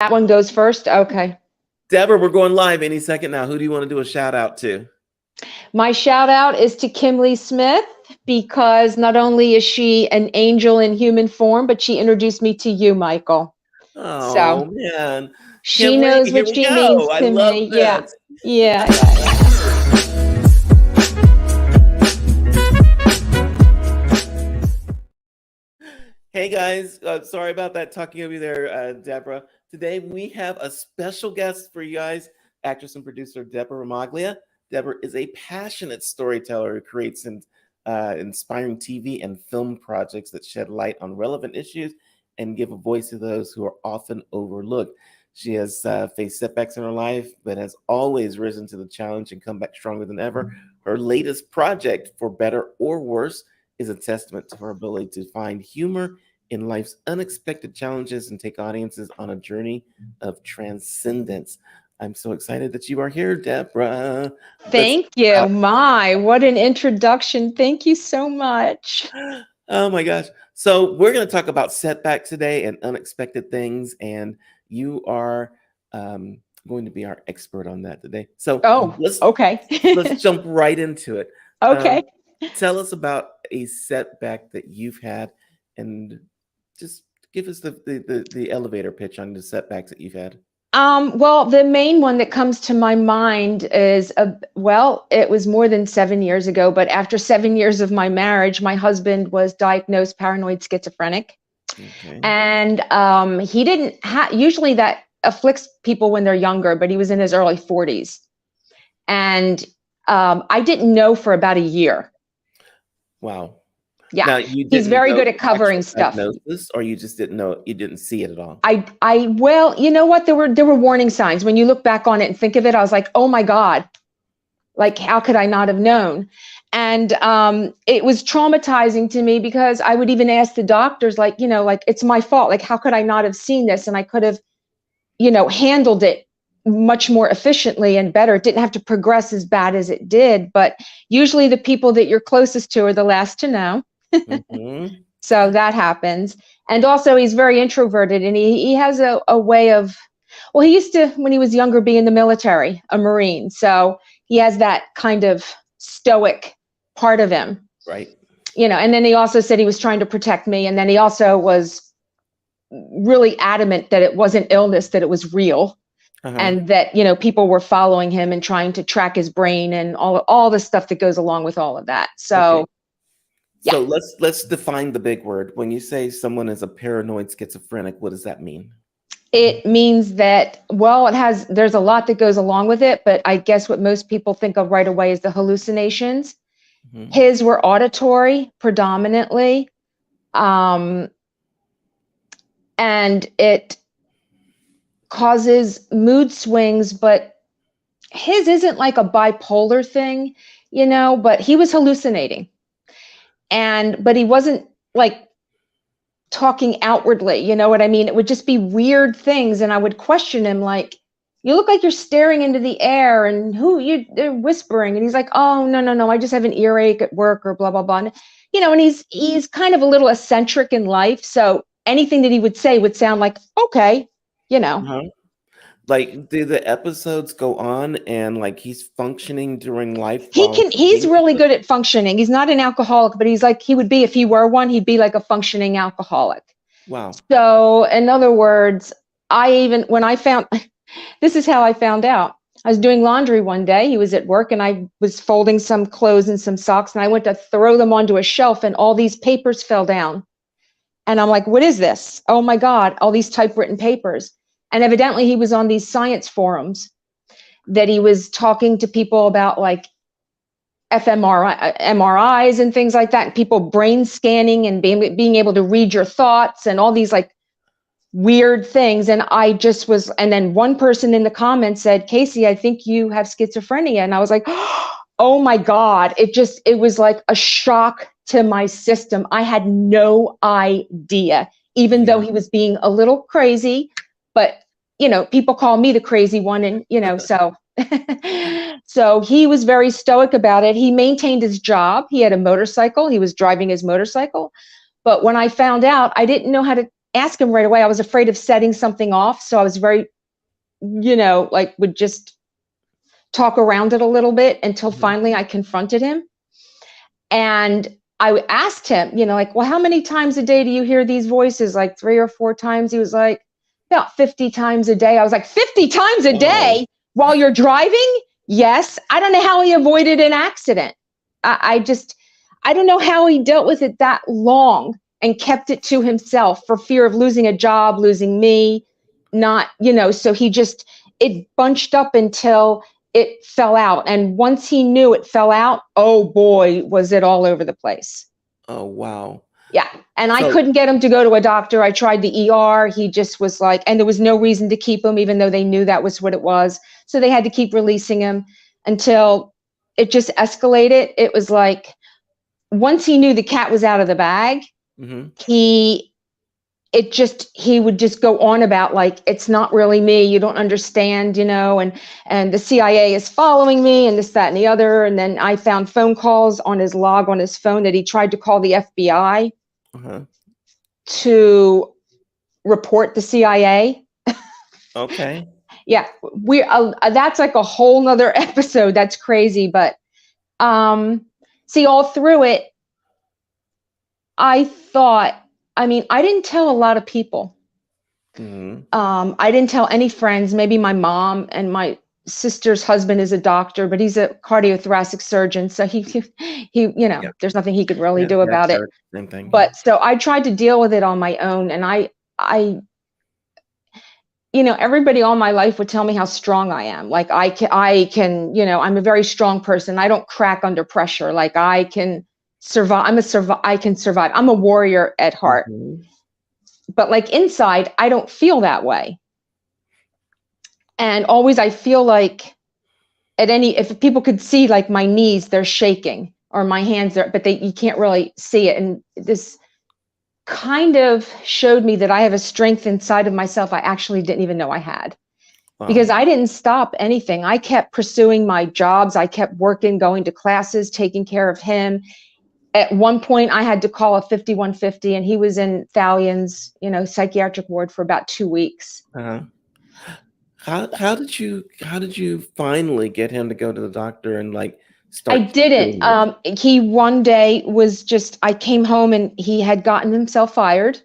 That one goes first? Okay. Deborah, we're going live any second now. Who do you want to do a shout out to? My shout out is to Kimley Smith, because not only is she an angel in human form, but she introduced me to you, Michael. So Oh, man. she Kimberly, knows here what we she go. means I to love me. Yeah. this. Yeah. Yeah. Yeah. Hey guys, sorry about that talking over there, Deborah. Today we have a special guest for you guys, actress and producer Deborah Ramaglia. Deborah is a passionate storyteller who creates inspiring TV and film projects that shed light on relevant issues and give a voice to those who are often overlooked. She has faced setbacks in her life, but has always risen to the challenge and come back stronger than ever. Her latest project, For Better or Worse, is a testament to her ability to find humor in life's unexpected challenges and take audiences on a journey of transcendence. I'm so excited that you are here, Deborah. Thank you. What an introduction. Thank you so much. Oh my gosh. So we're going to talk about setbacks today and unexpected things, and you are going to be our expert on that today. So Okay. let's jump right into it. Okay. Tell us about a setback that you've had, and just give us the elevator pitch on the setbacks that you've had. Well, the main one that comes to my mind is, it was more than 7 years ago, but after 7 years of my marriage, my husband was diagnosed paranoid schizophrenic. Okay. And he didn't usually that afflicts people when they're younger, but he was in his early 40s. And I didn't know for about a year. Wow. Yeah. Now, he's very good at covering stuff. Diagnosis, or you just didn't know, you didn't see it at all? Well, you know what? There were warning signs. When you look back on it and think of it, I was like, oh my God, like, how could I not have known? And it was traumatizing to me, because I would even ask the doctors, like, it's my fault. Like, how could I not have seen this? And I could have, handled it much more efficiently and better. It didn't have to progress as bad as it did. But usually the people that you're closest to are the last to know. Mm-hmm. So that happens. And also, he's very introverted, and he has a way of, well, he used to, when he was younger, be in the military, a Marine. So he has that kind of stoic part of him. Right. And then he also said he was trying to protect me. And then he also was really adamant that it wasn't illness, that it was real. And that, people were following him and trying to track his brain and all the stuff that goes along with all of that. So, okay. Yeah. So let's define the big word. When you say someone is a paranoid schizophrenic, what does that mean? It means that, there's a lot that goes along with it, but I guess what most people think of right away is the hallucinations. Mm-hmm. His were auditory predominantly. And it causes mood swings, but his isn't like a bipolar thing, but he was hallucinating. But he wasn't like talking outwardly, you know what I mean? It would just be weird things. And I would question him, like, you look like you're staring into the air, and they're whispering. And he's like, oh, no, I just have an earache at work, or blah, blah, blah. And, and he's kind of a little eccentric in life. So anything that he would say would sound like, okay, Like, do the episodes go on and like he's functioning during life? He's really good at functioning. He's not an alcoholic, but he's like, he would be, if he were one, he'd be like a functioning alcoholic. Wow. So in other words, this is how I found out. I was doing laundry one day. He was at work, and I was folding some clothes and some socks, and I went to throw them onto a shelf, and all these papers fell down. And I'm like, what is this? Oh my God, all these typewritten papers. And evidently he was on these science forums that he was talking to people about, like MRIs and things like that, and people brain scanning and being able to read your thoughts and all these like weird things. And and then one person in the comments said, Casey, I think you have schizophrenia. And I was like, oh my God, it was like a shock to my system. I had no idea, even though he was being a little crazy, but people call me the crazy one. And, so, so he was very stoic about it. He maintained his job. He had a motorcycle. He was driving his motorcycle. But when I found out, I didn't know how to ask him right away. I was afraid of setting something off. So I was very, like would just talk around it a little bit until finally I confronted him. And I asked him, like, well, how many times a day do you hear these voices? Like 3 or 4 times. He was like, about 50 times a day. I was like, 50 times a day while you're driving? Yes. I don't know how he avoided an accident. I don't know how he dealt with it that long and kept it to himself for fear of losing a job, losing me, not, so it bunched up until it fell out. And once he knew it fell out, oh boy, was it all over the place. Oh, wow. Yeah. And I couldn't get him to go to a doctor. I tried the ER. He just was like, and there was no reason to keep him, even though they knew that was what it was. So they had to keep releasing him until it just escalated. It was like, once he knew the cat was out of the bag, he would just go on about like, it's not really me. You don't understand, and the CIA is following me and this, that, and the other. And then I found phone calls on his log on his phone that he tried to call the FBI to report the CIA. Okay. Yeah. That's like a whole nother episode. That's crazy. But, see, all through it, I thought, I didn't tell a lot of people. I didn't tell any friends, maybe my mom, and my sister's husband is a doctor, but he's a cardiothoracic surgeon. So he there's nothing he could really do about it. Same thing. But so I tried to deal with it on my own. And I everybody all my life would tell me how strong I am. Like I can, I'm a very strong person. I don't crack under pressure. Like I can survive. I can survive. I'm a warrior at heart. But like inside, I don't feel that way. And always I feel like if people could see like my knees, they're shaking, or my hands are, but you can't really see it. And this kind of showed me that I have a strength inside of myself I actually didn't even know I had. Because I didn't stop anything. I kept pursuing my jobs. I kept working, going to classes, taking care of him. At one point, I had to call a 5150, and he was in Thallian's, psychiatric ward for about 2 weeks. How did you finally get him to go to the doctor and like start? I didn't. He one day I came home and he had gotten himself fired.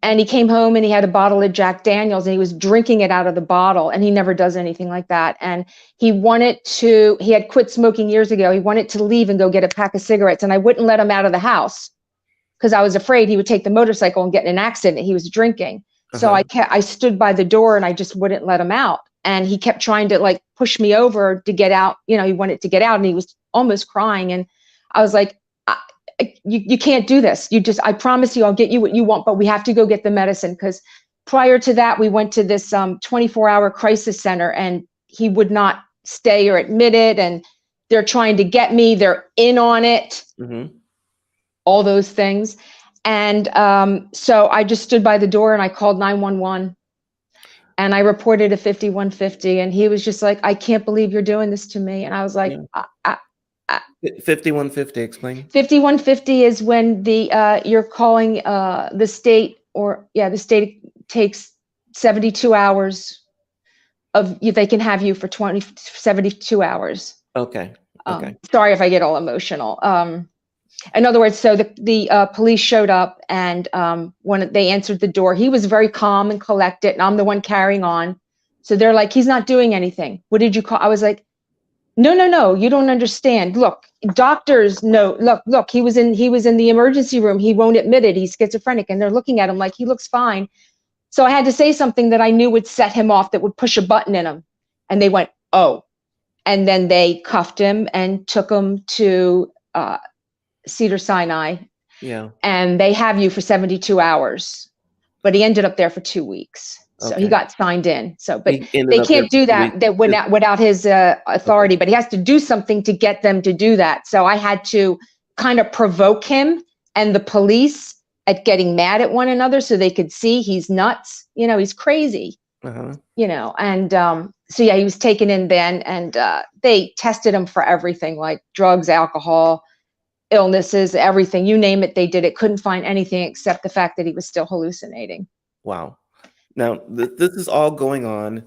And he came home and he had a bottle of Jack Daniels and he was drinking it out of the bottle, and he never does anything like that. And he had quit smoking years ago. He wanted to leave and go get a pack of cigarettes, and I wouldn't let him out of the house because I was afraid he would take the motorcycle and get in an accident. He was drinking. So I stood by the door and I just wouldn't let him out. And he kept trying to like push me over to get out. He wanted to get out, and he was almost crying. And I was like, you can't do this. I promise you, I'll get you what you want, but we have to go get the medicine. Because prior to that, we went to this 24-hour crisis center, and he would not stay or admit it. And they're trying to get me. They're in on it. All those things. And so I just stood by the door and I called 911. And I reported a 5150. And he was just like, I can't believe you're doing this to me. And I was like, 5150, explain. 5150 is when you're calling the state, the state takes 72 hours they can have you for 72 hours. Okay. Sorry if I get all emotional. In other words, so the police showed up, and when they answered the door, he was very calm and collected, and I'm the one carrying on. So they're like, he's not doing anything. What did you call? I was like, no, you don't understand. Look, doctors know. Look, he was in the emergency room. He won't admit it. He's schizophrenic, and they're looking at him like he looks fine. So I had to say something that I knew would set him off, that would push a button in him, and they went, oh, and then they cuffed him and took him to Cedars-Sinai. Yeah. And they have you for 72 hours, but he ended up there for 2 weeks. So he got signed in. So, but they can't do that without his authority, but he has to do something to get them to do that. So I had to kind of provoke him and the police at getting mad at one another so they could see he's nuts. He's crazy, and so yeah, he was taken in then, and they tested him for everything, like drugs, alcohol. illnesses, everything, you name it, they did it. Couldn't find anything except the fact that he was still hallucinating. Wow. Now, this is all going on.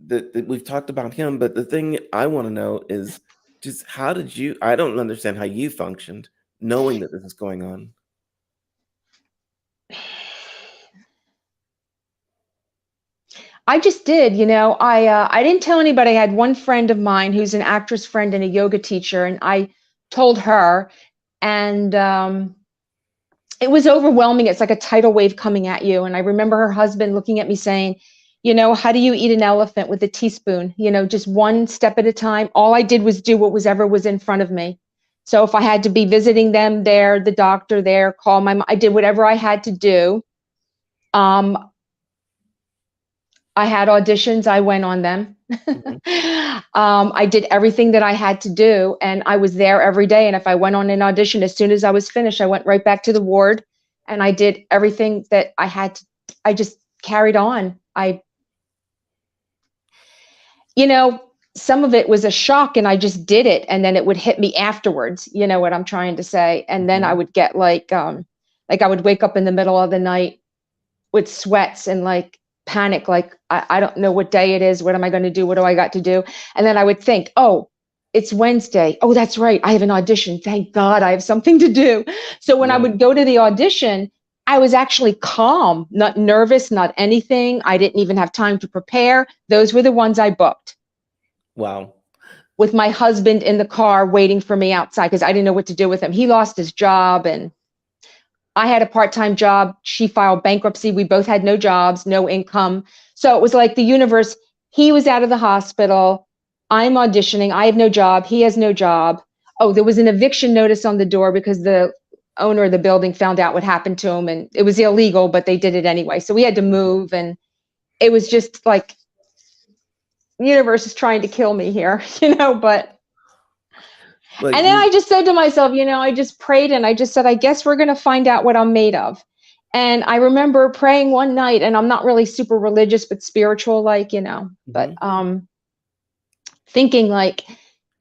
That we've talked about him, but the thing I want to know is just how did you, I don't understand how you functioned knowing that this is going on. I just did, you know, I didn't tell anybody. I had one friend of mine who's an actress friend and a yoga teacher, and I told her, and it was overwhelming. It's like a tidal wave coming at you. And I remember her husband looking at me saying, you know, how do you eat an elephant with a teaspoon? You know, just one step at a time. All I did was do what was in front of me. So if I had to be visiting them there, the doctor there, call my mom, I did whatever I had to do. I had auditions, I went on them. I did everything that I had to do, and I was there every day. And if I went on an audition, as soon as I was finished, I went right back to the ward and I did everything that I had to. I just carried on. You know, some of it was a shock and I just did it, and then it would hit me afterwards. You know what I'm trying to say? And then I would get like I would wake up in the middle of the night with sweats and like panic, like I don't know what day it is. What am I going to do? What do I got to do? And then I would think, oh, it's Wednesday. Oh, that's right. I have an audition. Thank God I have something to do. So when I would go to the audition, I was actually calm, not nervous, not anything. I didn't even have time to prepare. Those were the ones I booked. Wow. With my husband in the car waiting for me outside because I didn't know what to do with him. He lost his job and I had a part-time job. She filed bankruptcy. We both had no jobs, no income. So it was like the universe. He was out of the hospital. I'm auditioning. I have no job. He has no job. Oh, there was an eviction notice on the door because the owner of the building found out what happened to him, and it was illegal, but they did it anyway. So we had to move, and it was just like the universe is trying to kill me here, you know, but and then I just said to myself, you know, I just prayed and I just said, I guess we're going to find out what I'm made of. And I remember praying one night, and I'm not really super religious, but spiritual, like, you know, but thinking like,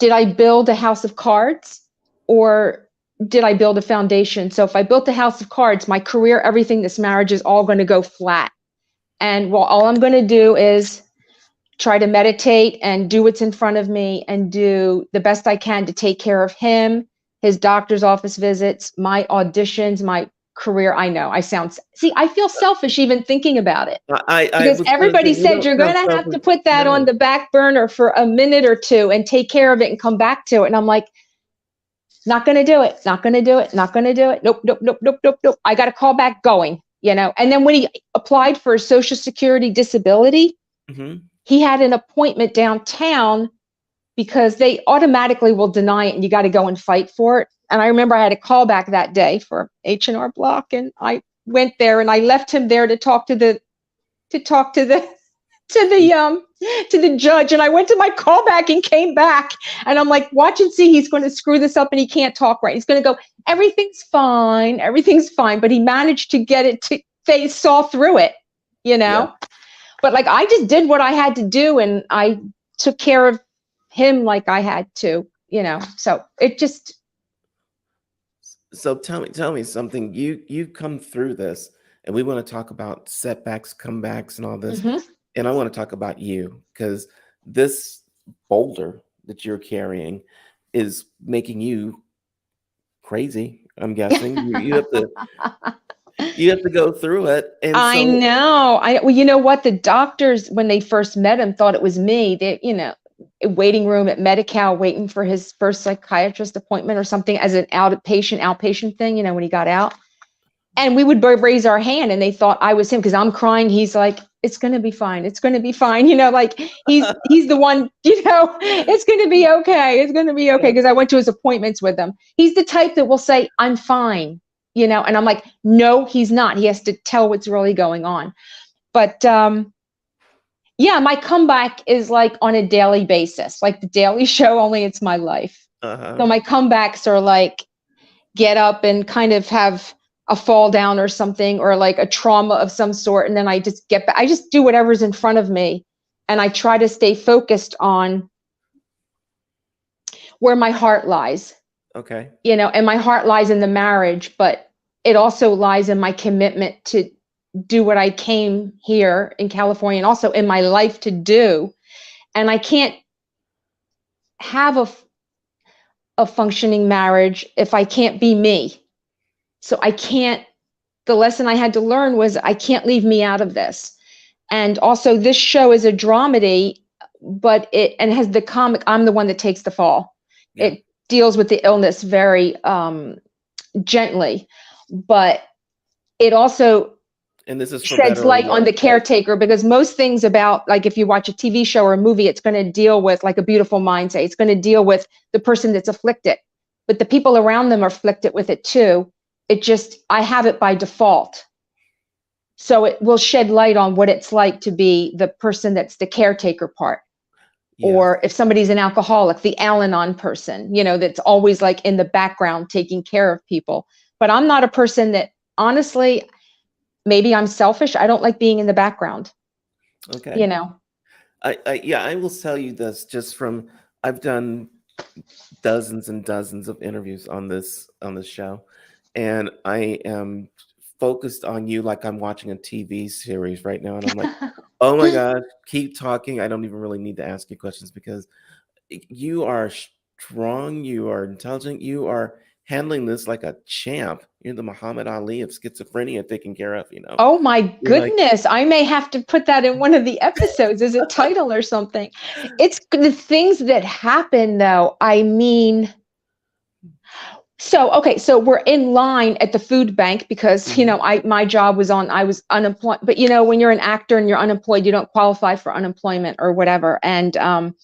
did I build a house of cards or did I build a foundation? So if I built a house of cards, my career, everything, this marriage is all going to go flat. And well, all I'm going to do is try to meditate and do what's in front of me and do the best I can to take care of him, his doctor's office visits, my auditions, my career. I know I feel selfish even thinking about it because everybody said you're going to have to put that on the back burner for a minute or two and take care of it and come back to it. And I'm like, not going to do it, not going to do it, not going to do it. Nope, nope, nope, nope, nope, nope. I got to call back going, you know. And then when he applied for Social Security disability, he had an appointment downtown because they automatically will deny it and you got to go and fight for it. And I remember I had a call back that day for H&R Block, and I went there and I left him there to talk to the judge. And I went to my callback and came back, and I'm like, watch and see, he's going to screw this up and he can't talk right. He's going to go, everything's fine. But he managed to get it to, they saw through it, you know? Yeah. But like, I just did what I had to do, and I took care of him like I had to, you know? So it just. So tell me something. You come through this, and we want to talk about setbacks, comebacks, and all this. And I want to talk about you, because this boulder that you're carrying is making you crazy. I'm guessing you have to. You have to go through it. And I know. Well, you know what? The doctors, when they first met him, thought it was me. They, you know, waiting room at Medi-Cal, waiting for his first psychiatrist appointment or something as an outpatient thing, you know, when he got out. And we would raise our hand, and they thought I was him because I'm crying. He's like, it's going to be fine. It's going to be fine. You know, like he's the one, you know, it's going to be okay. It's going to be okay. Because I went to his appointments with him. He's the type that will say, I'm fine. You know, and I'm like, no, he's not. He has to tell what's really going on. But yeah, my comeback is like on a daily basis, like the Daily Show, only it's my life. So my comebacks are like get up and kind of have a fall down or something, or like a trauma of some sort. And then I just get back. I just do whatever's in front of me. And I try to stay focused on where my heart lies. Okay. you know, and my heart lies in the marriage, but it also lies in my commitment to do what I came here in California and also in my life to do. And I can't have a functioning marriage if I can't be me. So I can't, the lesson I had to learn was I can't leave me out of this. And also this show is a dramedy, but it, and has the comic, I'm the one that takes the fall. Yeah. It deals with the illness very gently, but it also And this is for sheds better or light on worse, the right? caretaker, because most things about, like if you watch a TV show or a movie, it's going to deal with, like A Beautiful Mind say, it's going to deal with the person that's afflicted, but the people around them are afflicted with it too. It just, I have it by default. So it will shed light on what it's like to be the person that's the caretaker part. Yes. Or if somebody's an alcoholic, the Al-Anon person, you know, that's always like in the background taking care of people. But I'm not a person that, honestly, maybe I'm selfish. I don't like being in the background. Okay. You know. I will tell you this just from, I've done dozens and dozens of interviews on this show, and I am focused on you like I'm watching a TV series right now, and I'm like, oh my God, keep talking. I don't even really need to ask you questions because you are strong, you are intelligent, you are handling this like a champ. You're the Muhammad Ali of schizophrenia taken care of, you know. Oh my You're like, goodness. I may have to put that in one of the episodes as a title or something. It's the things that happen though. I mean, so, okay, so we're in line at the food bank because, you know, my job was on, I was unemployed, but you know, when you're an actor and you're unemployed, you don't qualify for unemployment or whatever. And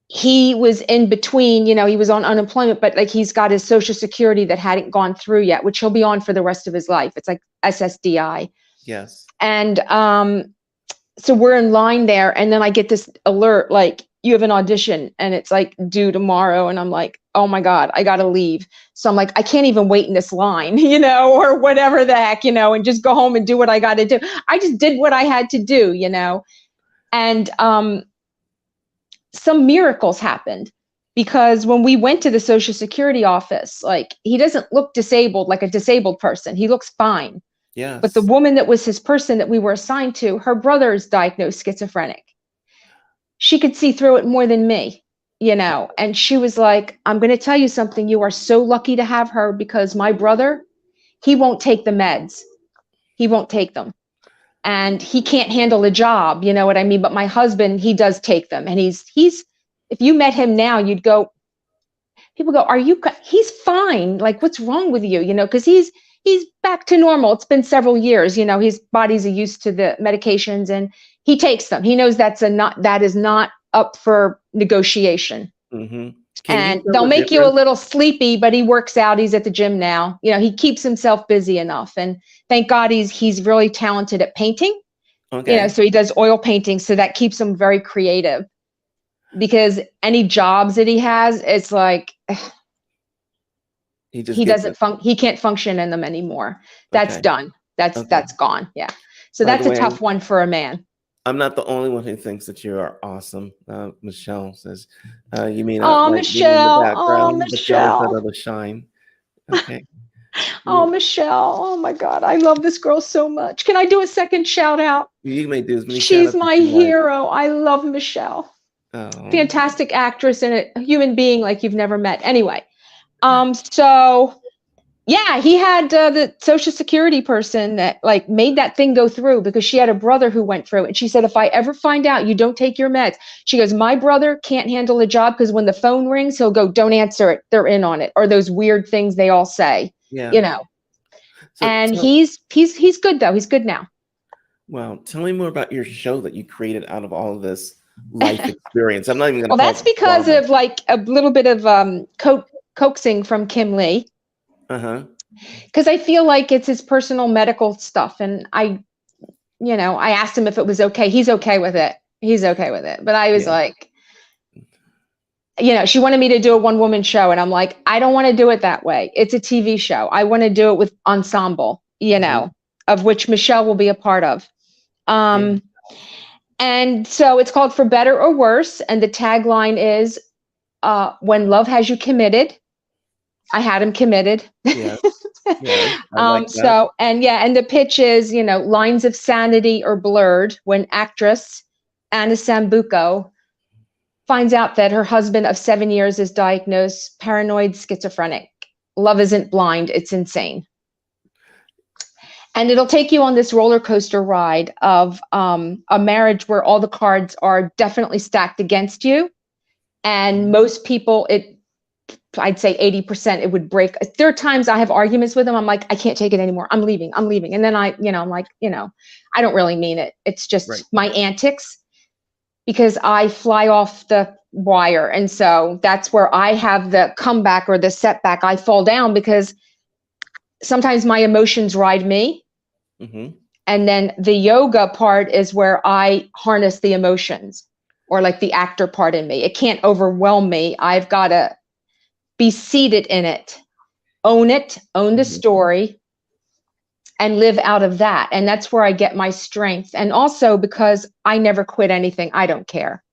he was in between, you know, he was on unemployment, but like he's got his Social Security that hadn't gone through yet, which he'll be on for the rest of his life. It's like SSDI. yes. And so we're in line there, and then I get this alert, like, you have an audition and it's like due tomorrow. And I'm like, oh my God, I got to leave. So I'm like, I can't even wait in this line, you know, or whatever the heck, you know, and just go home and do what I got to do. I just did what I had to do, you know. And some miracles happened, because when we went to the Social Security office, like, he doesn't look disabled like a disabled person. He looks fine. Yes. But the woman that was his person that we were assigned to, her brother is diagnosed schizophrenic. She could see through it more than me, you know. And she was like, I'm going to tell you something. You are so lucky to have her, because my brother, he won't take the meds. He won't take them. And he can't handle a job, you know what I mean? But my husband, he does take them. And he's, if you met him now, you'd go, people go, he's fine. Like, what's wrong with you? You know, because he's back to normal. It's been several years, you know, his body's used to the medications and he takes them. He knows that is not up for negotiation. Mm-hmm. And they'll make you a little sleepy, but he works out. He's at the gym now. You know, he keeps himself busy enough. And thank God he's really talented at painting. Okay. You know, so he does oil painting. So that keeps him very creative, because any jobs that he has, it's like, he can't function in them anymore. That's done. That's gone. Yeah. So that's a tough one for a man. I'm not the only one who thinks that you are awesome. Michelle says, you may not like being in the background, but you always have the shine. Okay. Oh, Michelle. Oh my God. I love this girl so much. Can I do a second shout out? You may do as many She's my hero. I love Michelle. Oh. Fantastic actress and a human being like you've never met. Anyway. So yeah, he had the Social Security person that like made that thing go through, because she had a brother who went through it. And she said, if I ever find out you don't take your meds, she goes, my brother can't handle a job because when the phone rings, he'll go, don't answer it. They're in on it. Or those weird things they all say, you know. And he's good though. He's good now. Well, tell me more about your show that you created out of all of this life experience. I'm not even going to. Well, that's because of like a little bit of coaxing from Kim Lee. Because I feel like it's his personal medical stuff, and I asked him if it was okay. He's okay with it. But I was like, you know, she wanted me to do a one-woman show, and I'm like, I don't want to do it that way. It's a TV show. I want to do it with ensemble, you know, of which Michelle will be a part of. And so it's called For Better or Worse, and the tagline is, when love has you committed, I had him committed. Yes. Yes. I like that. So, and yeah, and the pitch is, lines of sanity are blurred when actress Anna Sambuco finds out that her husband of 7 years is diagnosed paranoid schizophrenic. Love isn't blind, it's insane. And it'll take you on this roller coaster ride of a marriage where all the cards are definitely stacked against you. And most people, I'd say 80%, it would break. There are times I have arguments with them. I'm like, I can't take it anymore. I'm leaving. And then I'm like, I don't really mean it. It's just my antics, because I fly off the wire. And so that's where I have the comeback or the setback. I fall down because sometimes my emotions ride me. Mm-hmm. And then the yoga part is where I harness the emotions, or like the actor part in me. It can't overwhelm me. I've got to be seated in it, own the story, and live out of that. And that's where I get my strength. And also because I never quit anything. I don't care.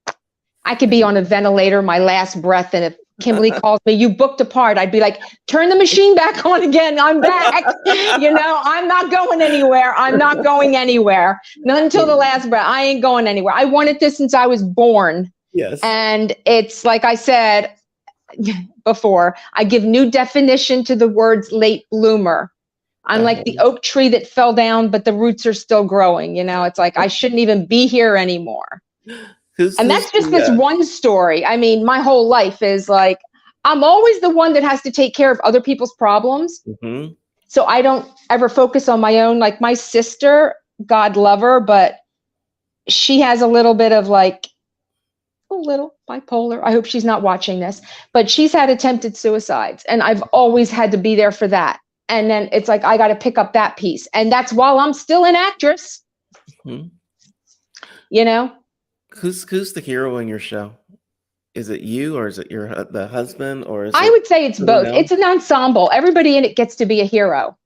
I could be on a ventilator, my last breath, and if Kimberly calls me, you booked a part, I'd be like, turn the machine back on again. I'm back. I'm not going anywhere. I'm not going anywhere. Not until the last breath. I ain't going anywhere. I wanted this since I was born. Yes. And it's like I said before, I give new definition to the words late bloomer. I'm like the oak tree that fell down, but the roots are still growing. It's like I shouldn't even be here anymore. And that's just this one story. I mean, my whole life is like, I'm always the one that has to take care of other people's problems. Mm-hmm. So I don't ever focus on my own. Like my sister, God love her, but she has a little bit of like, a little bipolar. I hope she's not watching this, but she's had attempted suicides, and I've always had to be there for that. And then it's like, I got to pick up that piece. And that's while I'm still an actress, mm-hmm. Who's the hero in your show? Is it you, or is it the husband, or is I would say it's both. It's an ensemble. Everybody in it gets to be a hero,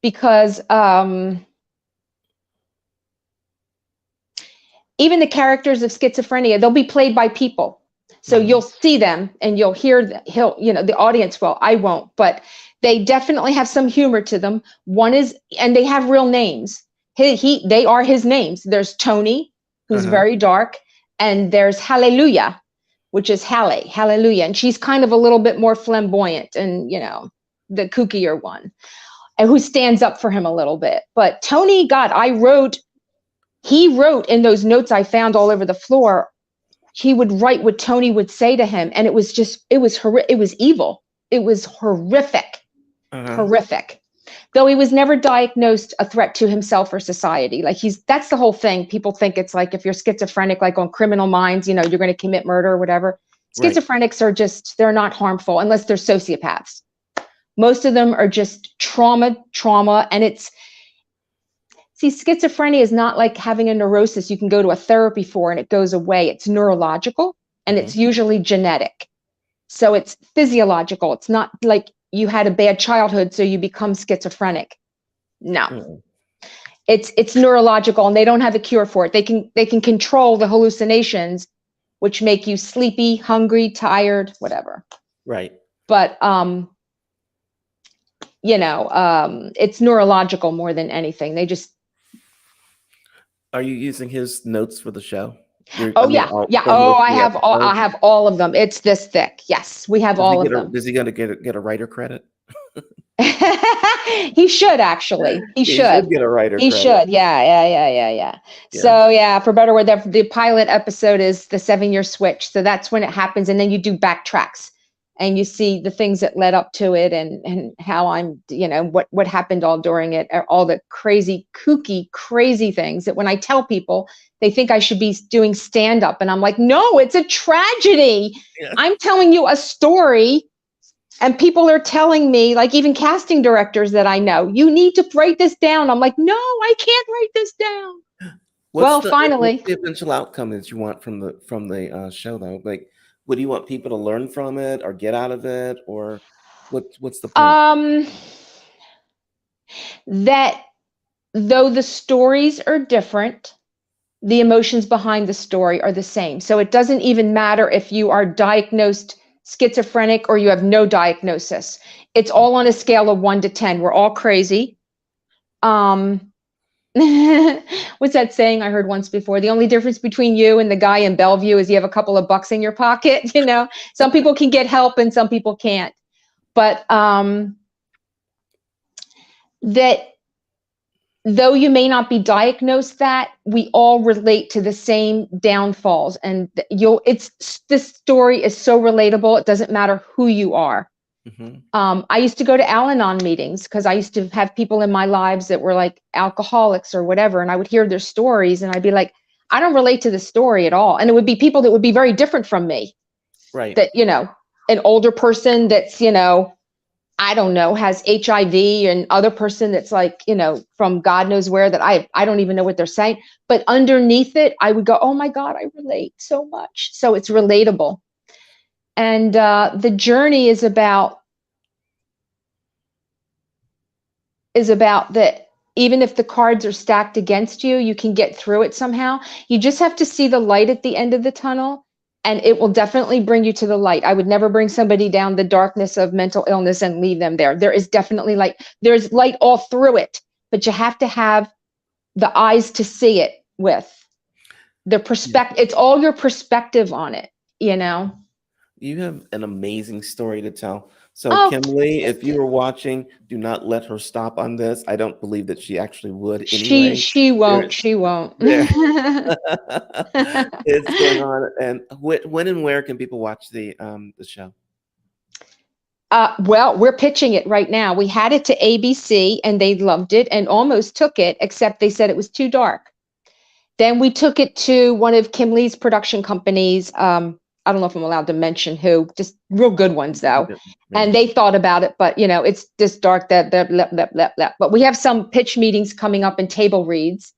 because even the characters of schizophrenia, they'll be played by people. So you'll see them and you'll hear the audience will. I won't, but they definitely have some humor to them. One is, and they have real names. They are his names. There's Tony, who's very dark, and there's Hallelujah, which is Hallelujah, and she's kind of a little bit more flamboyant and the kookier one, and who stands up for him a little bit. But Tony, God, he wrote in those notes I found all over the floor. He would write what Tony would say to him, and it was evil. It was horrific, horrific. Though he was never diagnosed a threat to himself or society. Like that's the whole thing. People think it's like if you're schizophrenic, like on Criminal Minds, you're going to commit murder or whatever. Schizophrenics are they're not harmful unless they're sociopaths. Most of them are just trauma. And schizophrenia is not like having a neurosis you can go to a therapy for and it goes away. It's neurological, and it's usually genetic. So it's physiological. It's not like you had a bad childhood, so you become schizophrenic. No, it's neurological, and they don't have a cure for it. They can control the hallucinations, which make you sleepy, hungry, tired, whatever. Right. But it's neurological more than anything. They just. Are you using his notes for the show? I have all of them. It's this thick. Yes, we have all of them. Is he going to get a writer credit? He should actually. He should get a writer credit. He should. Yeah. So for better word, the pilot episode is the 7-year switch. So that's when it happens, and then you do backtracks, and you see the things that led up to it, and how I'm, what happened all during it, all the crazy, kooky, crazy things that when I tell people, they think I should be doing stand-up. And I'm like, no, it's a tragedy. Yeah. I'm telling you a story, and people are telling me, like even casting directors that I know, you need to write this down. I'm like, no, I can't write this down. Finally. What's the eventual outcome that you want from the show, though? Like, what do you want people to learn from it or get out of it, or what's the point? That though the stories are different, the emotions behind the story are the same. So it doesn't even matter if you are diagnosed schizophrenic, or you have no diagnosis. It's all on a scale of 1 to 10. We're all crazy. What's that saying I heard once before? The only difference between you and the guy in Bellevue is you have a couple of bucks in your pocket. Some people can get help and some people can't. But that though you may not be diagnosed that, we all relate to the same downfalls, and this story is so relatable. It doesn't matter who you are. I used to go to Al-Anon meetings because I used to have people in my lives that were like alcoholics or whatever, and I would hear their stories and I'd be like, I don't relate to the story at all. And it would be people that would be very different from me. Right. That, an older person that's, I don't know, has HIV, and other person that's like, from God knows where, that I don't even know what they're saying. But underneath it, I would go, oh my God, I relate so much. So it's relatable. And the journey is about that even if the cards are stacked against you, you can get through it somehow. You just have to see the light at the end of the tunnel, and it will definitely bring you to the light. I would never bring somebody down the darkness of mental illness and leave them there. There is definitely light. There's light all through it, but you have to have the eyes to see it with. The perspective. It's all your perspective on it, You have an amazing story to tell. So, Kimberly, if you were watching, do not let her stop on this. I don't believe that she actually would anyway. She won't. She won't. It's going on. And when and where can people watch the show? Well, we're pitching it right now. We had it to ABC and they loved it and almost took it, except they said it was too dark. Then we took it to one of Kim Lee's production companies. I don't know if I'm allowed to mention who, just real good ones though. And they thought about it, but it's just dark, but we have some pitch meetings coming up and table reads.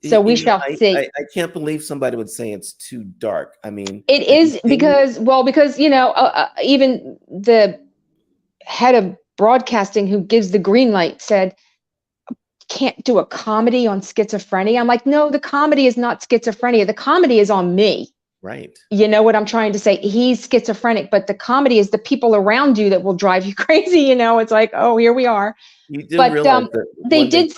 So we shall see. I can't believe somebody would say it's too dark. I mean, it is because even the head of broadcasting who gives the green light said, can't do a comedy on schizophrenia. I'm like, no, the comedy is not schizophrenia. The comedy is on me. Right. You know what I'm trying to say? He's schizophrenic, but the comedy is the people around you that will drive you crazy. It's like, oh, here we are. You do realize that they did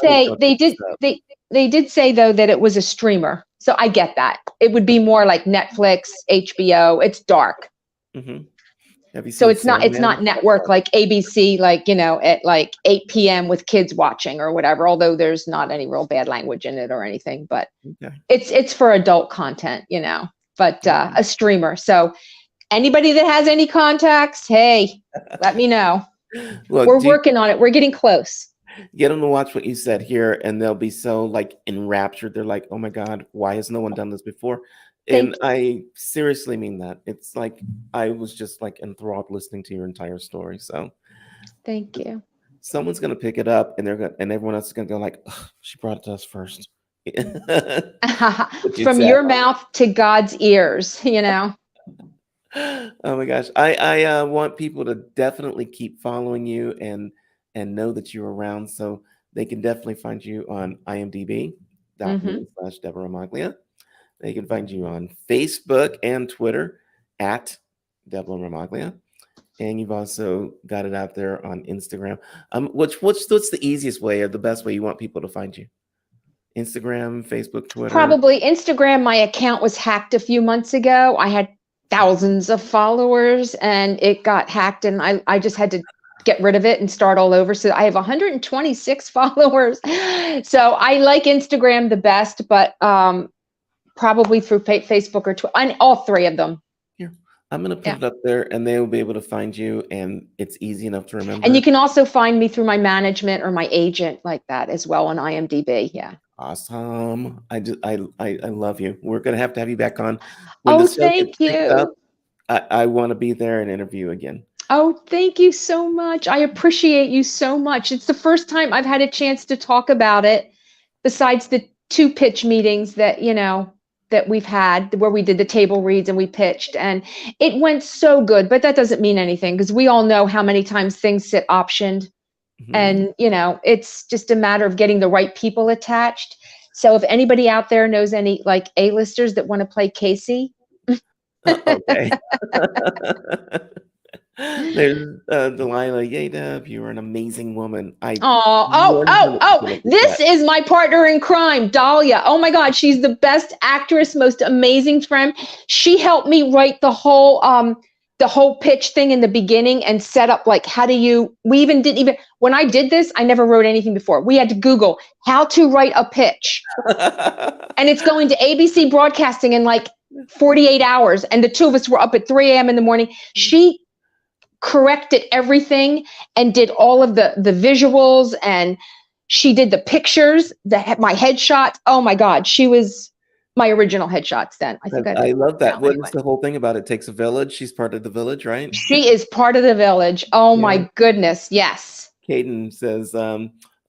say though that it was a streamer. So I get that. It would be more like Netflix, HBO. It's dark. So it's not network like ABC, at like 8 p.m. with kids watching or whatever, although there's not any real bad language in it or anything, but it's for adult content, but a streamer. So anybody that has any contacts, hey, let me know. Look, we're working on it. We're getting close. Get them to watch what you said here, and they'll be so enraptured. They're like, oh my God, why has no one done this before? And I seriously mean that. It's like I was just enthralled listening to your entire story. So thank you. Someone's gonna pick it up, and everyone else is gonna go like, oh, she brought it to us first. From your mouth to God's ears, Oh my gosh. I want people to definitely keep following you and know that you're around, so they can definitely find you on imdb.me/Deborah Ramaglia. They can find you on Facebook and Twitter at Deborah Ramaglia. And you've also got it out there on Instagram. What's the easiest way or the best way you want people to find you? Instagram, Facebook, Twitter? Probably Instagram. My account was hacked a few months ago. I had thousands of followers and it got hacked, and I just had to get rid of it and start all over. So I have 126 followers. So I like Instagram the best, but probably through Facebook or Twitter, and all three of them. Here, I'm going to put it up there and they will be able to find you, and it's easy enough to remember. And you can also find me through my management or my agent like that as well on IMDb. Yeah. Awesome. I love you. We're going to have you back on. Thank you. I want to be there and interview again. Oh, thank you so much. I appreciate you so much. It's the first time I've had a chance to talk about it besides the 2 pitch meetings that, that we've had where we did the table reads and we pitched, and it went so good, but that doesn't mean anything because we all know how many times things sit optioned. And, it's just a matter of getting the right people attached. So if anybody out there knows any A-listers that want to play Casey. Okay. There's Delilah. Yay, Deb, you are an amazing woman. I Oh, this is my partner in crime, Dahlia. Oh my God, she's the best actress, most amazing friend. She helped me write the whole pitch thing in the beginning and set up like when I did this, I never wrote anything before. We had to Google how to write a pitch. And it's going to ABC Broadcasting in like 48 hours. And the two of us were up at 3 a.m. in the morning. She corrected everything and did all of the visuals, and she did the pictures, my headshots. Oh my God, she was my original headshots then. I love that. What is the whole thing about it? Takes a village. She's part of the village, right? She is part of the village. Oh my goodness, yes. Caden says,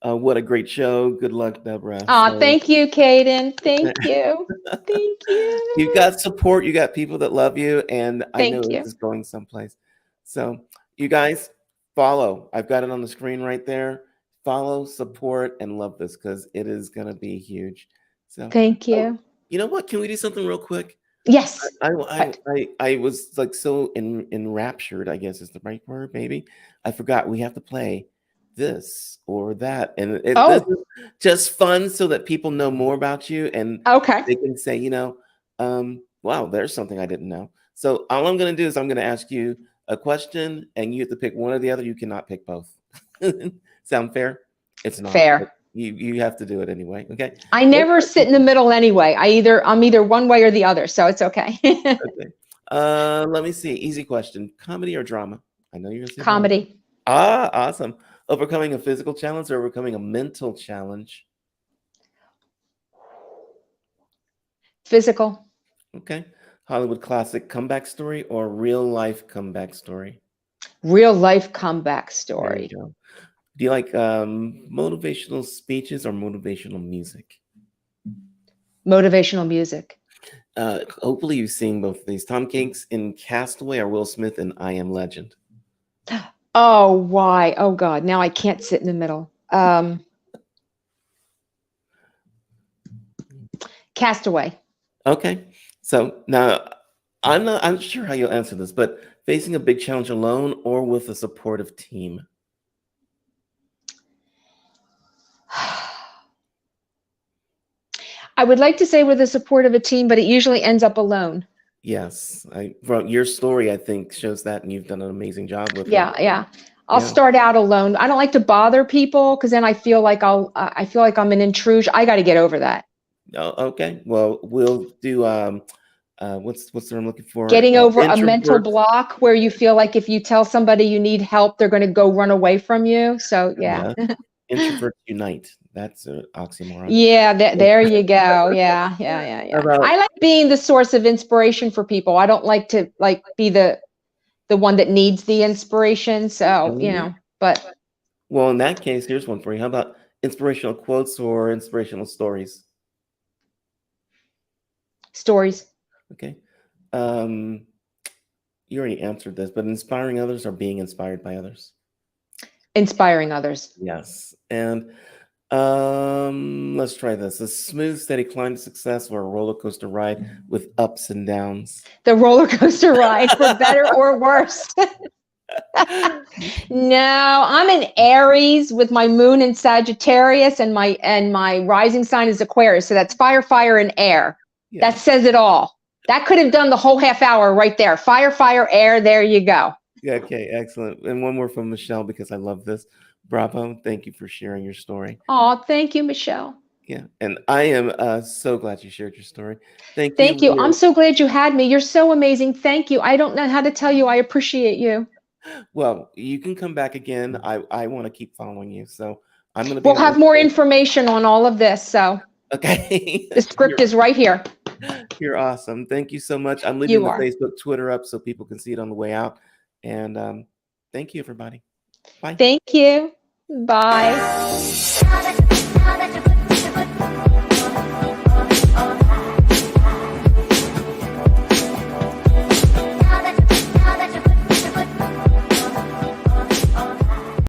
what a great show. Good luck, Deborah. Oh, thank you, Caden. Thank you. Thank you. You got support. You got people that love you, and I know this is going someplace. So you guys follow. I've got it on the screen right there. Follow, support, and love this because it is going to be huge. So thank you. You know what? Can we do something real quick? Yes. I was like so enraptured, I guess is the right word, maybe. I forgot we have to play this or that. And this is just fun so that people know more about you and they can say, wow, there's something I didn't know. So all I'm going to do is I'm going to ask you a question and you have to pick one or the other. You cannot pick both. Sound fair? It's not fair. You have to do it anyway. Okay. I never sit in the middle anyway. I'm either one way or the other, so it's okay. Okay. Let me see. Easy question. Comedy or drama? I know you're gonna say comedy. Drama. Awesome. Overcoming a physical challenge or overcoming a mental challenge? Physical. Okay. Hollywood classic comeback story or real life comeback story? Real life comeback story. There you go. Do you like motivational speeches or motivational music? Motivational music. Hopefully you've seen both of these. Tom Hanks in Castaway or Will Smith in I Am Legend? Oh, why? Oh, God. Now I can't sit in the middle. Castaway. Okay. So now I'm not sure how you'll answer this, but facing a big challenge alone or with a supportive team? I would like to say with the support of a team, but it usually ends up alone. Yes, your story, I think, shows that, and you've done an amazing job with it. Yeah. I'll start out alone. I don't like to bother people because then I feel like I'm an intrusion. I got to get over that. Oh, okay. Well, we'll do what's the term I'm looking for? Getting over a mental block where you feel like if you tell somebody you need help, they're going to go run away from you. So yeah. Introverts unite. That's an oxymoron. Yeah, there you go. Yeah. I like being the source of inspiration for people. I don't like to be the one that needs the inspiration. So, but. Well, in that case, here's one for you. How about inspirational quotes or inspirational stories? Stories. Okay. You already answered this, but inspiring others or being inspired by others? Inspiring others. Yes. And let's try this. A smooth, steady climb to success or a roller coaster ride with ups and downs? The roller coaster ride, for better or worse. No, I'm an Aries with my moon in Sagittarius and my rising sign is Aquarius. So that's fire, and air. Yeah. That says it all. That could have done the whole half hour right there. Fire, air. There you go. Yeah, okay, excellent. And one more from Michelle because I love this. Bravo. Thank you for sharing your story. Oh, thank you, Michelle. Yeah, and I am so glad you shared your story. Thank you. Thank you. I'm so glad you had me. You're so amazing. Thank you. I don't know how to tell you. I appreciate you. Well, you can come back again. I want to keep following you. So I'm going to We'll have more information on all of this. So okay. The script is right here. You're awesome. Thank you so much. I'm leaving the Facebook, Twitter up so people can see it on the way out. And thank you, everybody. Bye. Thank you. Bye.